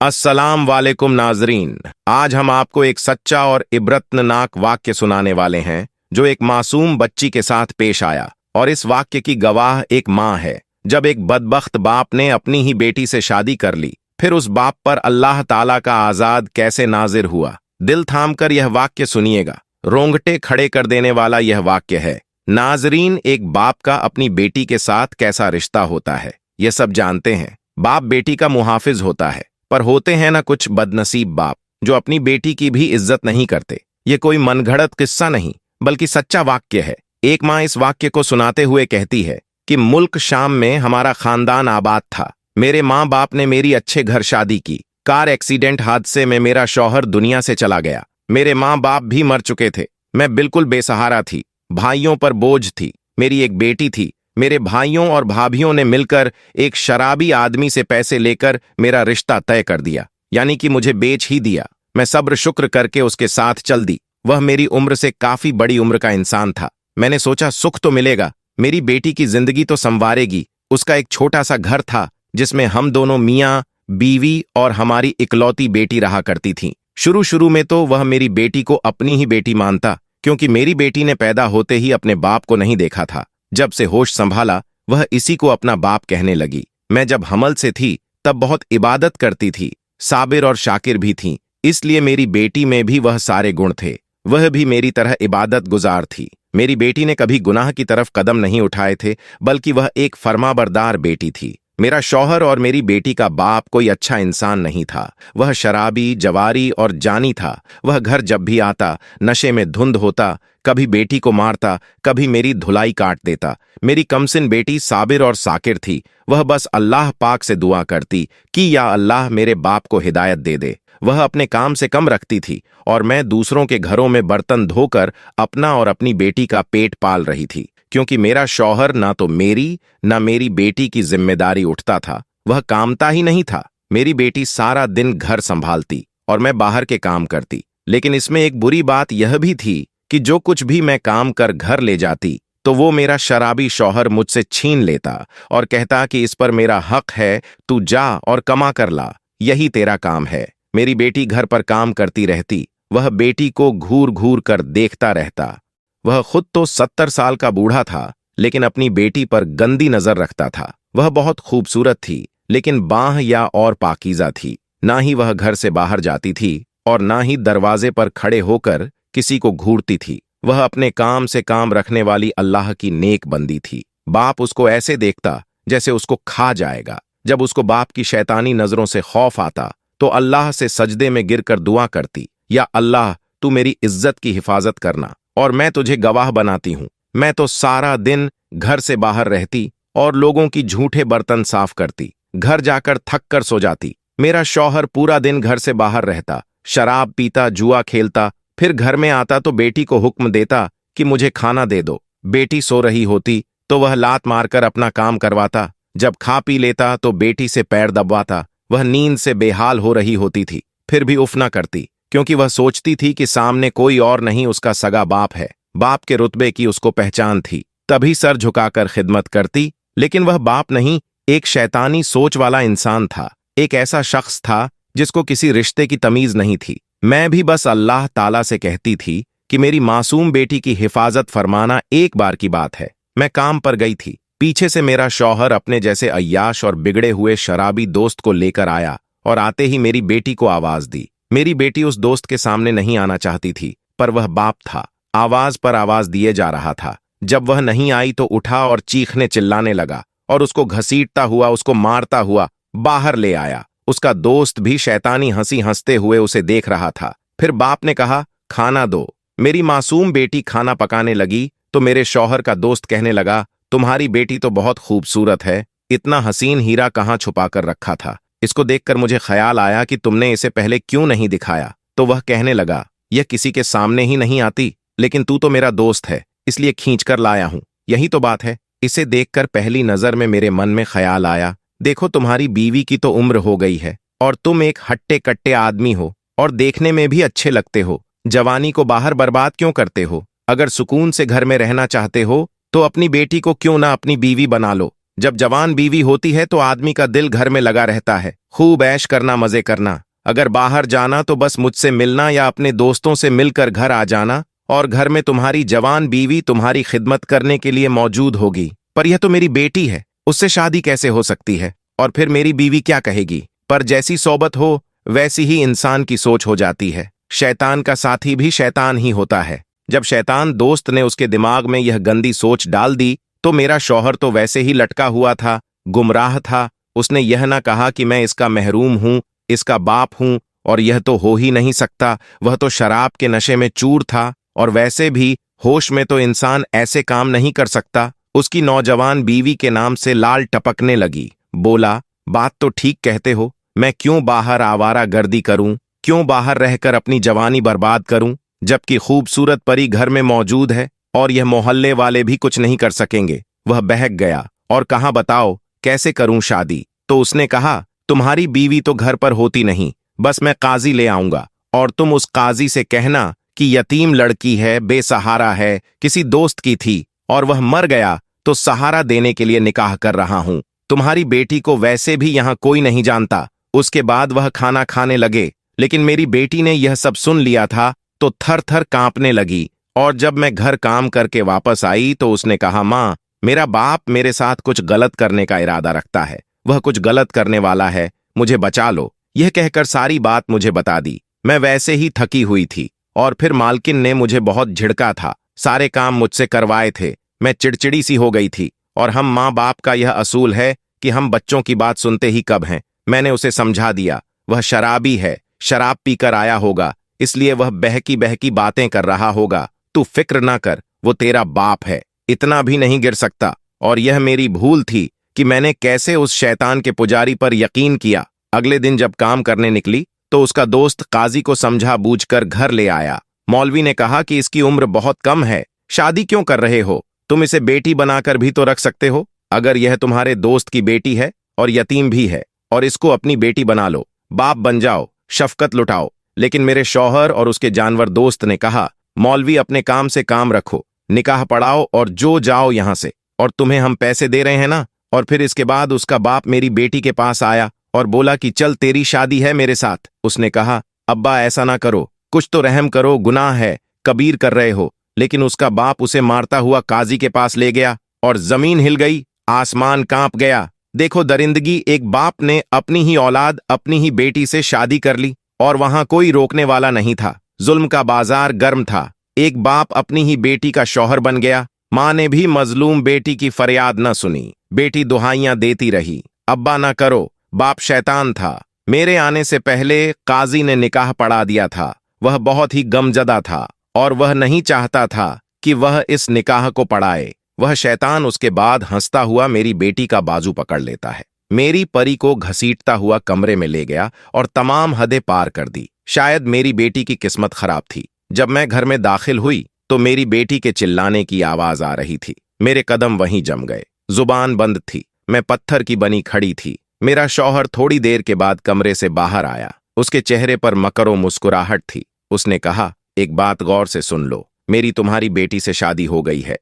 अस्सलाम वालेकुम नाजरीन। आज हम आपको एक सच्चा और इबरतनाक वाक्य सुनाने वाले हैं जो एक मासूम बच्ची के साथ पेश आया। और इस वाक्य की गवाह एक माँ है। जब एक बदबख्त बाप ने अपनी ही बेटी से शादी कर ली, फिर उस बाप पर अल्लाह ताला का आजाद कैसे नाजिर हुआ। दिल थाम कर यह वाक्य सुनिएगा, रोंगटे खड़े कर देने वाला यह वाक्य है। नाजरीन, एक बाप का अपनी बेटी के साथ कैसा रिश्ता होता है यह सब जानते हैं। बाप बेटी का मुहाफिज होता है, पर होते हैं ना कुछ बदनसीब बाप जो अपनी बेटी की भी इज्जत नहीं करते। ये कोई मनगढ़ंत किस्सा नहीं, बल्कि सच्चा वाक्य है। एक माँ इस वाक्य को सुनाते हुए कहती है कि मुल्क शाम में हमारा खानदान आबाद था। मेरे माँ बाप ने मेरी अच्छे घर शादी की। कार एक्सीडेंट हादसे में मेरा शौहर दुनिया से चला गया। मेरे माँ बाप भी मर चुके थे। मैं बिल्कुल बेसहारा थी। भाइयों पर बोझ थी। मेरी एक बेटी थी। मेरे भाइयों और भाभियों ने मिलकर एक शराबी आदमी से पैसे लेकर मेरा रिश्ता तय कर दिया, यानी कि मुझे बेच ही दिया। मैं सब्र शुक्र करके उसके साथ चल दी। वह मेरी उम्र से काफी बड़ी उम्र का इंसान था। मैंने सोचा सुख तो मिलेगा, मेरी बेटी की जिंदगी तो संवारेगी। उसका एक छोटा सा घर था जिसमें हम दोनों मियाँ बीवी और हमारी इकलौती बेटी रहा करती थीं। शुरू शुरू में तो वह मेरी बेटी को अपनी ही बेटी मानता, क्योंकि मेरी बेटी ने पैदा होते ही अपने बाप को नहीं देखा था। जब से होश संभाला, वह इसी को अपना बाप कहने लगी। मैं जब हमल से थी तब बहुत इबादत करती थी, साबिर और शाकिर भी थी, इसलिए मेरी बेटी में भी वह सारे गुण थे। वह भी मेरी तरह इबादत गुजार थी। मेरी बेटी ने कभी गुनाह की तरफ कदम नहीं उठाए थे, बल्कि वह एक फरमाबरदार बेटी थी। मेरा शौहर और मेरी बेटी का बाप कोई अच्छा इंसान नहीं था। वह शराबी, जवारी और जानी था। वह घर जब भी आता नशे में धुंध होता, कभी बेटी को मारता, कभी मेरी धुलाई काट देता। मेरी कमसिन बेटी साबिर और साकिर थी। वह बस अल्लाह पाक से दुआ करती कि या अल्लाह मेरे बाप को हिदायत दे दे। वह अपने काम से कम रखती थी और मैं दूसरों के घरों में बर्तन धोकर अपना और अपनी बेटी का पेट पाल रही थी, क्योंकि मेरा शौहर ना तो मेरी ना मेरी बेटी की जिम्मेदारी उठता था। वह कामता ही नहीं था। मेरी बेटी सारा दिन घर संभालती और मैं बाहर के काम करती। लेकिन इसमें एक बुरी बात यह भी थी कि जो कुछ भी मैं काम कर घर ले जाती तो वो मेरा शराबी शौहर मुझसे छीन लेता और कहता कि इस पर मेरा हक है, तू जा और कमा कर ला, यही तेरा काम है। मेरी बेटी घर पर काम करती रहती। वह बेटी को घूर घूर कर देखता रहता। वह खुद तो 70 साल का बूढ़ा था, लेकिन अपनी बेटी पर गंदी नजर रखता था। वह बहुत खूबसूरत थी, लेकिन बांह या और पाकीज़ा थी। ना ही वह घर से बाहर जाती थी और ना ही दरवाजे पर खड़े होकर किसी को घूरती थी। वह अपने काम से काम रखने वाली अल्लाह की नेक बंदी थी। बाप उसको ऐसे देखता जैसे उसको खा जाएगा। जब उसको बाप की शैतानी नजरों से खौफ आता तो अल्लाह से सजदे में गिरकर दुआ करती, या अल्लाह तू मेरी इज्जत की हिफाजत करना और मैं तुझे गवाह बनाती हूं। मैं तो सारा दिन घर से बाहर रहती और लोगों की झूठे बर्तन साफ करती। घर जाकर थक कर सो जाती। मेरा शौहर पूरा दिन घर से बाहर रहता, शराब पीता, जुआ खेलता, फिर घर में आता तो बेटी को हुक्म देता कि मुझे खाना दे दो। बेटी सो रही होती तो वह लात मारकर अपना काम करवाता। जब खा पी लेता तो बेटी से पैर दबवाता। वह नींद से बेहाल हो रही होती थी, फिर भी उफ न करती, क्योंकि वह सोचती थी कि सामने कोई और नहीं उसका सगा बाप है। बाप के रुतबे की उसको पहचान थी, तभी सर झुकाकर खिदमत करती। लेकिन वह बाप नहीं, एक शैतानी सोच वाला इंसान था। एक ऐसा शख्स था जिसको किसी रिश्ते की तमीज नहीं थी। मैं भी बस अल्लाह ताला से कहती थी कि मेरी मासूम बेटी की हिफाजत फरमाना एक बार की बात है। मैं काम पर गई थी। पीछे से मेरा शौहर अपने जैसे अय्याश और बिगड़े हुए शराबी दोस्त को लेकर आया और आते ही मेरी बेटी को आवाज दी। मेरी बेटी उस दोस्त के सामने नहीं आना चाहती थी, पर वह बाप था, आवाज पर आवाज दिए जा रहा था। जब वह नहीं आई तो उठा और चीखने चिल्लाने लगा और उसको घसीटता हुआ, उसको मारता हुआ बाहर ले आया। उसका दोस्त भी शैतानी हंसी हंसते हुए उसे देख रहा था। फिर बाप ने कहा, खाना दो। मेरी मासूम बेटी खाना पकाने लगी तो मेरे शौहर का दोस्त कहने लगा, तुम्हारी बेटी तो बहुत खूबसूरत है, इतना हसीन हीरा कहाँ छुपा कर रखा था। इसको देखकर मुझे ख्याल आया कि तुमने इसे पहले क्यों नहीं दिखाया। तो वह कहने लगा, यह किसी के सामने ही नहीं आती, लेकिन तू तो मेरा दोस्त है, इसलिए खींच कर लाया हूं। यही तो बात है। इसे देखकर पहली नजर में मेरे मन में ख्याल आया, देखो तुम्हारी बीवी की तो उम्र हो गई है और तुम एक हट्टे कट्टे आदमी हो और देखने में भी अच्छे लगते हो। जवानी को बाहर बर्बाद क्यों करते हो? अगर सुकून से घर में रहना चाहते हो तो अपनी बेटी को क्यों ना अपनी बीवी बना लो। जब जवान बीवी होती है तो आदमी का दिल घर में लगा रहता है, खूब ऐश करना, मजे करना। अगर बाहर जाना तो बस मुझसे मिलना या अपने दोस्तों से मिलकर घर आ जाना, और घर में तुम्हारी जवान बीवी तुम्हारी खिदमत करने के लिए मौजूद होगी। पर यह तो मेरी बेटी है, उससे शादी कैसे हो सकती है? और फिर मेरी बीवी क्या कहेगी? पर जैसी सोबत हो वैसी ही इंसान की सोच हो जाती है। शैतान का साथी भी शैतान ही होता है। जब शैतान दोस्त ने उसके दिमाग में यह गंदी सोच डाल दी तो मेरा शौहर तो वैसे ही लटका हुआ था, गुमराह था। उसने यह ना कहा कि मैं इसका महरूम हूं, इसका बाप हूं, और यह तो हो ही नहीं सकता। वह तो शराब के नशे में चूर था, और वैसे भी होश में तो इंसान ऐसे काम नहीं कर सकता। उसकी नौजवान बीवी के नाम से लाल टपकने लगी। बोला, बात तो ठीक कहते हो, मैं क्यों बाहर आवारा गर्दी करूं, क्यों बाहर रहकर अपनी जवानी बर्बाद करूं, जबकि खूबसूरत परी घर में मौजूद है और यह मोहल्ले वाले भी कुछ नहीं कर सकेंगे। वह बहक गया और कहा, बताओ कैसे करूं शादी? तो उसने कहा, तुम्हारी बीवी तो घर पर होती नहीं, बस मैं काजी ले आऊंगा, और तुम उस काजी से कहना कि यतीम लड़की है, बेसहारा है, किसी दोस्त की थी और वह मर गया तो सहारा देने के लिए निकाह कर रहा हूं। तुम्हारी बेटी को वैसे भी यहां कोई नहीं जानता। उसके बाद वह खाना खाने लगे, लेकिन मेरी बेटी ने यह सब सुन लिया था तो थर थर कांपने लगी। और जब मैं घर काम करके वापस आई तो उसने कहा, माँ, मेरा बाप मेरे साथ कुछ गलत करने का इरादा रखता है, वह कुछ गलत करने वाला है, मुझे बचा लो। यह कहकर सारी बात मुझे बता दी। मैं वैसे ही थकी हुई थी, और फिर मालकिन ने मुझे बहुत झिड़का था, सारे काम मुझसे करवाए थे। मैं चिड़चिड़ी सी हो गई थी, और हम माँ बाप का यह असूल है कि हम बच्चों की बात सुनते ही कब हैं। मैंने उसे समझा दिया, वह शराबी है, शराब पीकर आया होगा, इसलिए वह बहकी बहकी बातें कर रहा होगा। तू फिक्र ना कर, वो तेरा बाप है, इतना भी नहीं गिर सकता। और यह मेरी भूल थी कि मैंने कैसे उस शैतान के पुजारी पर यकीन किया। अगले दिन जब काम करने निकली तो उसका दोस्त काजी को समझा बूझकर घर ले आया। मौलवी ने कहा कि इसकी उम्र बहुत कम है, शादी क्यों कर रहे हो? तुम इसे बेटी बनाकर भी तो रख सकते हो। अगर यह तुम्हारे दोस्त की बेटी है और यतीम भी है, और इसको अपनी बेटी बना लो, बाप बन जाओ, शफकत लुटाओ। लेकिन मेरे शौहर और उसके जानवर दोस्त ने कहा, मौलवी अपने काम से काम रखो, निकाह पढ़ाओ और जो जाओ यहां से, और तुम्हें हम पैसे दे रहे हैं ना। और फिर इसके बाद उसका बाप मेरी बेटी के पास आया और बोला कि चल तेरी शादी है मेरे साथ। उसने कहा, अब्बा ऐसा ना करो, कुछ तो रहम करो, गुनाह है, कबीर कर रहे हो। लेकिन उसका बाप उसे मारता हुआ काजी के पास ले गया और जमीन हिल गई, आसमान कांप गया। देखो दरिंदगी, एक बाप ने अपनी ही औलाद, अपनी ही बेटी से शादी कर ली, और वहां कोई रोकने वाला नहीं था। जुल्म का बाजार गर्म था। एक बाप अपनी ही बेटी का शौहर बन गया। मां ने भी मजलूम बेटी की फरियाद न सुनी। बेटी दुहाइयां देती रही, अब्बा ना करो। बाप शैतान था। मेरे आने से पहले काजी ने निकाह पढ़ा दिया था। वह बहुत ही गमजदा था और वह नहीं चाहता था कि वह इस निकाह को पढ़ाए। वह शैतान उसके बाद हंसता हुआ मेरी बेटी का बाजू पकड़ लेता है, मेरी परी को घसीटता हुआ कमरे में ले गया और तमाम हदें पार कर दी। शायद मेरी बेटी की किस्मत खराब थी। जब मैं घर में दाखिल हुई तो मेरी बेटी के चिल्लाने की आवाज आ रही थी। मेरे कदम वहीं जम गए। जुबान बंद थी, मैं पत्थर की बनी खड़ी थी। मेरा शौहर थोड़ी देर के बाद कमरे से बाहर आया। उसके चेहरे पर मकरो मुस्कुराहट थी। उसने कहा, एक बात गौर से सुन लो, मेरी तुम्हारी बेटी से शादी हो गई है,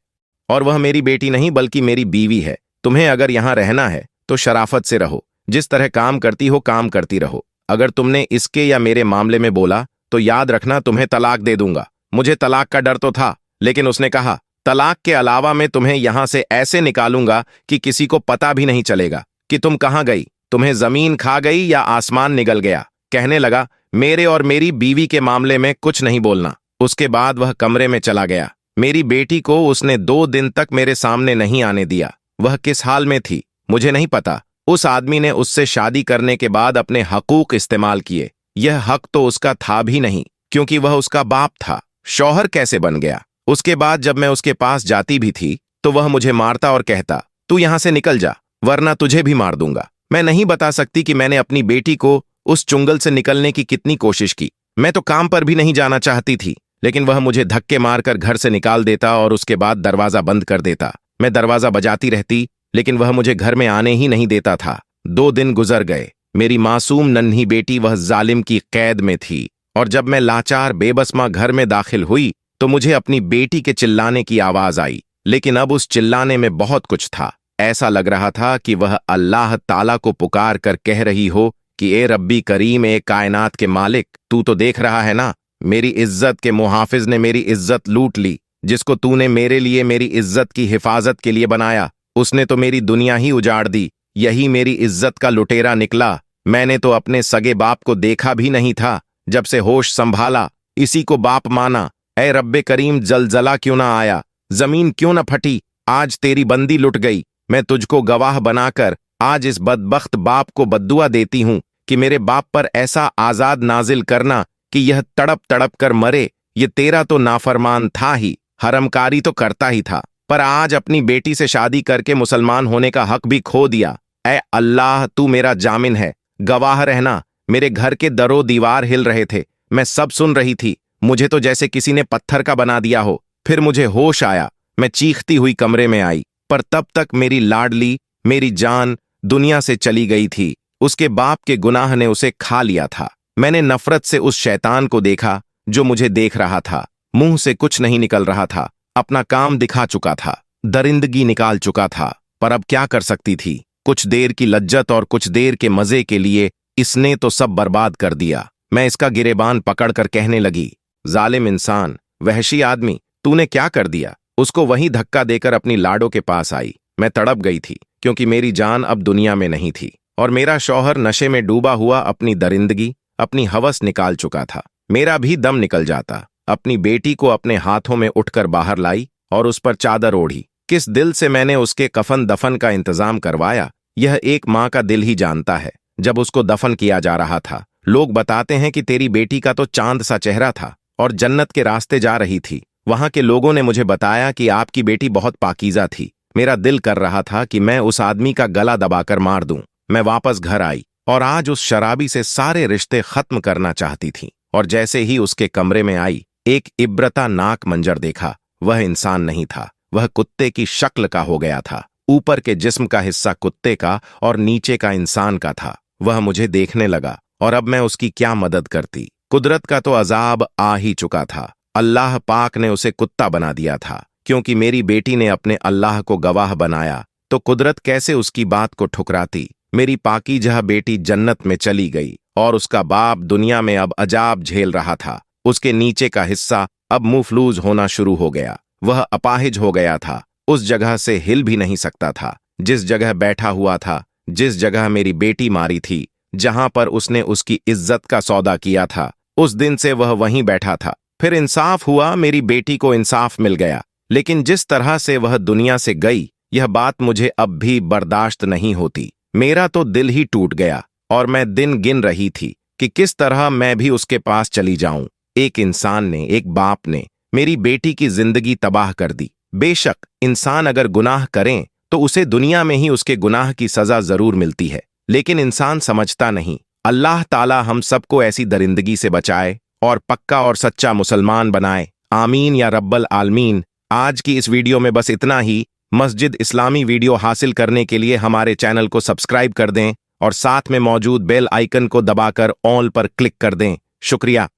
और वह मेरी बेटी नहीं बल्कि मेरी बीवी है। तुम्हें अगर यहां रहना है तो शराफत से रहो, जिस तरह काम करती हो काम करती रहो। अगर तुमने इसके या मेरे मामले में बोला तो याद रखना तुम्हें तलाक दे दूंगा। मुझे तलाक का डर तो था, लेकिन उसने कहा, तलाक के अलावा मैं तुम्हें यहां से ऐसे निकालूंगा कि किसी को पता भी नहीं चलेगा कि तुम कहां गई। तुम्हें जमीन खा गई या आसमान निगल गया। कहने लगा, मेरे और मेरी बीवी के मामले में कुछ नहीं बोलना। उसके बाद वह कमरे में चला गया। मेरी बेटी को उसने 2 दिन तक मेरे सामने नहीं आने दिया। वह किस हाल में थी मुझे नहीं पता। उस आदमी ने उससे शादी करने के बाद अपने हकूक इस्तेमाल किए। यह हक तो उसका था भी नहीं, क्योंकि वह उसका बाप था। शौहर कैसे बन गया? उसके बाद जब मैं उसके पास जाती भी थी तो वह मुझे मारता और कहता, तू यहां से निकल जा वरना तुझे भी मार दूंगा। मैं नहीं बता सकती कि मैंने अपनी बेटी को उस चुंगल से निकलने की कितनी कोशिश की। मैं तो काम पर भी नहीं जाना चाहती थी, लेकिन वह मुझे धक्के मारकर घर से निकाल देता और उसके बाद दरवाजा बंद कर देता। मैं दरवाजा बजाती रहती, लेकिन वह मुझे घर में आने ही नहीं देता था। 2 दिन गुजर गए। मेरी मासूम नन्ही बेटी वह जालिम की कैद में थी, और जब मैं लाचार बेबस मां घर में दाखिल हुई तो मुझे अपनी बेटी के चिल्लाने की आवाज आई। लेकिन अब उस चिल्लाने में बहुत कुछ था। ऐसा लग रहा था कि वह अल्लाह ताला को पुकार कर कह रही हो कि ए रब्बी करीम, ए कायनात के मालिक, तू तो देख रहा है ना, मेरी इज्जत के मुहाफिज ने मेरी इज्जत लूट ली। जिसको तूने मेरे लिए मेरी इज्जत की हिफाजत के लिए बनाया, उसने तो मेरी दुनिया ही उजाड़ दी। यही मेरी इज्जत का लुटेरा निकला। मैंने तो अपने सगे बाप को देखा भी नहीं था। जब से होश संभाला इसी को बाप माना। ऐ रब्बे करीम, जलजला क्यों ना आया, जमीन क्यों ना फटी, आज तेरी बंदी लुट गई। मैं तुझको गवाह बनाकर आज इस बदबख्त बाप को बद्दुआ देती हूं कि मेरे बाप पर ऐसा आजाद नाजिल करना कि यह तड़प तड़प कर मरे। ये तेरा तो नाफरमान था ही, हरमकारी तो करता ही था, पर आज अपनी बेटी से शादी करके मुसलमान होने का हक भी खो दिया। ऐ अल्लाह, तू मेरा जामिन है, गवाह रहना। मेरे घर के दरो दीवार हिल रहे थे, मैं सब सुन रही थी। मुझे तो जैसे किसी ने पत्थर का बना दिया हो। फिर मुझे होश आया, मैं चीखती हुई कमरे में आई, पर तब तक मेरी लाडली, मेरी जान दुनिया से चली गई थी। उसके बाप के गुनाह ने उसे खा लिया था। मैंने नफरत से उस शैतान को देखा जो मुझे देख रहा था। मुंह से कुछ नहीं निकल रहा था, अपना काम दिखा चुका था, दरिंदगी निकाल चुका था, पर अब क्या कर सकती थी। कुछ देर की लज्जत और कुछ देर के मजे के लिए इसने तो सब बर्बाद कर दिया। मैं इसका गिरेबान पकड़कर कहने लगी, जालिम इंसान, वहशी आदमी, तूने क्या कर दिया। उसको वहीं धक्का देकर अपनी लाडो के पास आई। मैं तड़प गई थी, क्योंकि मेरी जान अब दुनिया में नहीं थी और मेरा शौहर नशे में डूबा हुआ अपनी दरिंदगी, अपनी हवस निकाल चुका था। मेरा भी दम निकल जाता। अपनी बेटी को अपने हाथों में उठकर बाहर लाई और उस पर चादर ओढ़ी। किस दिल से मैंने उसके कफन दफन का इंतजाम करवाया, यह एक माँ का दिल ही जानता है। जब उसको दफन किया जा रहा था, लोग बताते हैं कि तेरी बेटी का तो चांद सा चेहरा था और जन्नत के रास्ते जा रही थी। वहां के लोगों ने मुझे बताया कि आपकी बेटी बहुत पाकीज़ा थी। मेरा दिल कर रहा था कि मैं उस आदमी का गला दबाकर मार दूं। मैं वापस घर आई और आज उस शराबी से सारे रिश्ते खत्म करना चाहती थी। और जैसे ही उसके कमरे में आई, एक इब्रतानाक मंजर देखा। वह इंसान नहीं था, वह कुत्ते की शक्ल का हो गया था। ऊपर के जिस्म का हिस्सा कुत्ते का और नीचे का इंसान का था। वह मुझे देखने लगा और अब मैं उसकी क्या मदद करती। कुदरत का तो अजाब आ ही चुका था। अल्लाह पाक ने उसे कुत्ता बना दिया था। क्योंकि मेरी बेटी ने अपने अल्लाह को गवाह बनाया, तो कुदरत कैसे उसकी बात को ठुकराती। मेरी पाकीज़ा बेटी जन्नत में चली गई और उसका बाप दुनिया में अब अजाब झेल रहा था। उसके नीचे का हिस्सा अब मुफलूज होना शुरू हो गया। वह अपाहिज हो गया था, उस जगह से हिल भी नहीं सकता था। जिस जगह बैठा हुआ था, जिस जगह मेरी बेटी मारी थी, जहां पर उसने उसकी इज्जत का सौदा किया था, उस दिन से वह वहीं बैठा था। फिर इंसाफ हुआ, मेरी बेटी को इंसाफ मिल गया। लेकिन जिस तरह से वह दुनिया से गई, यह बात मुझे अब भी बर्दाश्त नहीं होती। मेरा तो दिल ही टूट गया और मैं दिन गिन रही थी कि किस तरह मैं भी उसके पास चली जाऊं। एक इंसान ने, एक बाप ने मेरी बेटी की जिंदगी तबाह कर दी। बेशक इंसान अगर गुनाह करें तो उसे दुनिया में ही उसके गुनाह की सजा जरूर मिलती है, लेकिन इंसान समझता नहीं। अल्लाह ताला हम सबको ऐसी दरिंदगी से बचाए और पक्का और सच्चा मुसलमान बनाए। आमीन या रब्बल आलमीन। आज की इस वीडियो में बस इतना ही। मस्जिद इस्लामी वीडियो हासिल करने के लिए हमारे चैनल को सब्सक्राइब कर दें और साथ में मौजूद बेल आइकन को दबाकर ऑल पर क्लिक कर दें। शुक्रिया।